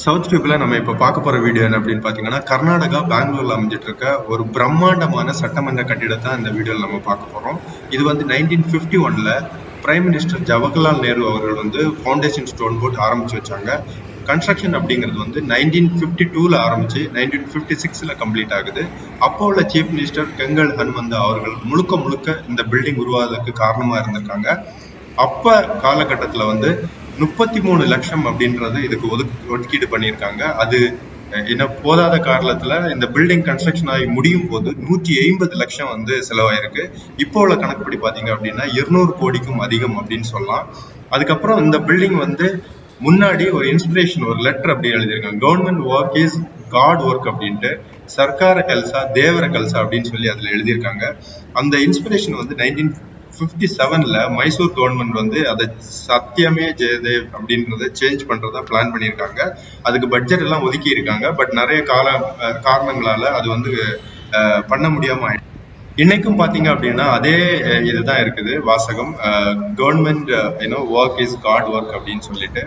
South டியூப்ல நம்ம இப்ப பார்க்க போற வீடியோ என்ன அப்படின்னு பாத்தீங்கன்னா, கர்நாடகா பெங்களூர்ல அமைஞ்சிட்டு இருக்க ஒரு பிரம்மாண்டமான சட்டமன்ற கட்டிடத்தை இந்த வீடியோல நம்ம பார்க்க போறோம். இது வந்து 1951ல பிரைம் மினிஸ்டர் ஜவஹர்லால் நேரு அவர்கள் வந்து ஃபவுண்டேஷன் ஸ்டோன் போட்டு ஆரம்பிச்சு வச்சாங்க. கன்ஸ்ட்ரக்ஷன் அப்படிங்கிறது வந்து 1952ல ஆரம்பிச்சு 1956ல கம்ப்ளீட் ஆகுது. அப்போ உள்ள சீஃப் மினிஸ்டர் கெங்கல் ஹனுமந்தா அவர்கள் முழுக்க முழுக்க இந்த பில்டிங் உருவாவதற்கு காரணமா இருந்திருக்காங்க. அப்ப காலகட்டத்துல வந்து 33 லட்சம் அப்படின்றது இதுக்கு ஒதுக்கீடு பண்ணியிருக்காங்க. அது என்ன போதாத காரணத்துல இந்த பில்டிங் கன்ஸ்ட்ரக்ஷன் ஆகி முடியும் போது 150 லட்சம் வந்து செலவாயிருக்கு. இப்போ உள்ள கணக்குப்படி பாத்தீங்க அப்படின்னா 200 கோடிக்கும் அதிகம் அப்படின்னு சொல்லலாம். அதுக்கப்புறம் இந்த பில்டிங் வந்து முன்னாடி ஒரு இன்ஸ்பிரேஷன் ஒரு லெட்டர் அப்படி எழுதியிருக்காங்க. Government work is god work அப்படின்ட்டு சர்க்கார கல்சா தேவர கல்சா அப்படின்னு சொல்லி அதுல எழுதியிருக்காங்க. அந்த இன்ஸ்பிரேஷன் வந்து 1957ல மைசூர் கவர்மெண்ட் வந்து அதை சத்தியமே ஜெயதேவ் அப்படின்றத சேஞ்ச் பண்றதா பிளான் பண்ணியிருக்காங்க. அதுக்கு பட்ஜெட் எல்லாம் ஒதுக்கி இருக்காங்க. பட் நிறைய காரணங்களால அது வந்து பண்ண முடியாம ஆயிடுச்சு. இன்னைக்கும் பாத்தீங்க அப்படின்னா அதே இதுதான் இருக்குது வாசகம். Government work is god work அப்படின்னு சொல்லிட்டு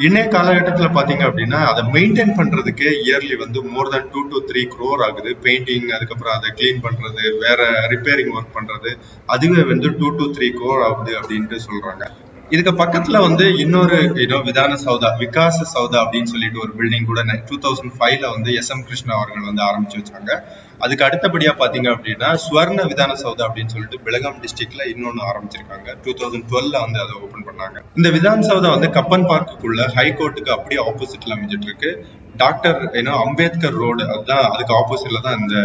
இன்னைய காலகட்டத்துல பாத்தீங்க அப்படின்னா அதை மெயின்டைன் பண்றதுக்கு இயர்லி வந்து மோர் தேன் 2 to 3 crore ஆகுது. பெயிண்டிங், அதுக்கப்புறம் அதை கிளீன் பண்றது, வேற ரிப்பேரிங் ஒர்க் பண்றது, அதுவே வந்து 2 to 3 crore ஆகுது அப்படின்ட்டு சொல்றாங்க. இதுக்கு பக்கத்துல வந்து இன்னொரு விதான சௌதா, விகாச சௌதா அப்படின்னு சொல்லிட்டு ஒரு பில்டிங் கூட 2005ல வந்து SM கிருஷ்ணா அவர்கள் வந்து ஆரம்பிச்சு வச்சாங்க. அதுக்கு அடுத்தபடியா பாத்தீங்க அப்படின்னா ஸ்வர்ண விதான சௌதா அப்படின்னு சொல்லிட்டு பெலகாம் டிஸ்ட்ரிக்ட்ல இன்னொன்னு ஆரம்பிச்சிருக்காங்க. 2012ல வந்து அதை ஓபன் பண்ணாங்க. இந்த விதான் சௌதா வந்து கப்பன் பார்க்குள்ள ஹைகோர்ட்டுக்கு அப்படியே ஆப்போசிட்ல அமைஞ்சிட்டு இருக்கு. டாக்டர் அம்பேத்கர் ரோடு, அதுதான் அதுக்கு ஆப்போசிட்ல தான் இந்த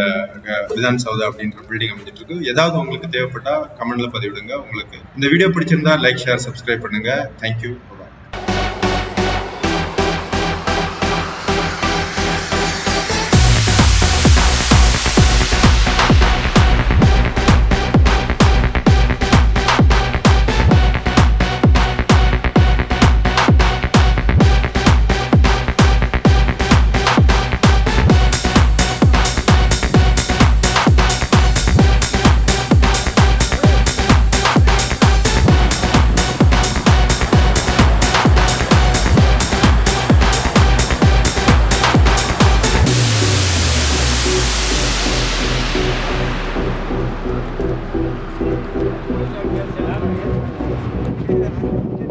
விதான் சௌதா அப்படின்ற பில்டிங் அமைஞ்சிட்டு இருக்கு. ஏதாவது உங்களுக்கு தேவைப்பட்டா கமெண்ட்ல பதிவிடுங்க. உங்களுக்கு இந்த வீடியோ பிடிச்சிருந்தா லைக், ஷேர், சப்ஸ்கிரைப் பண்ணுங்க. தேங்க்யூ. Gracias.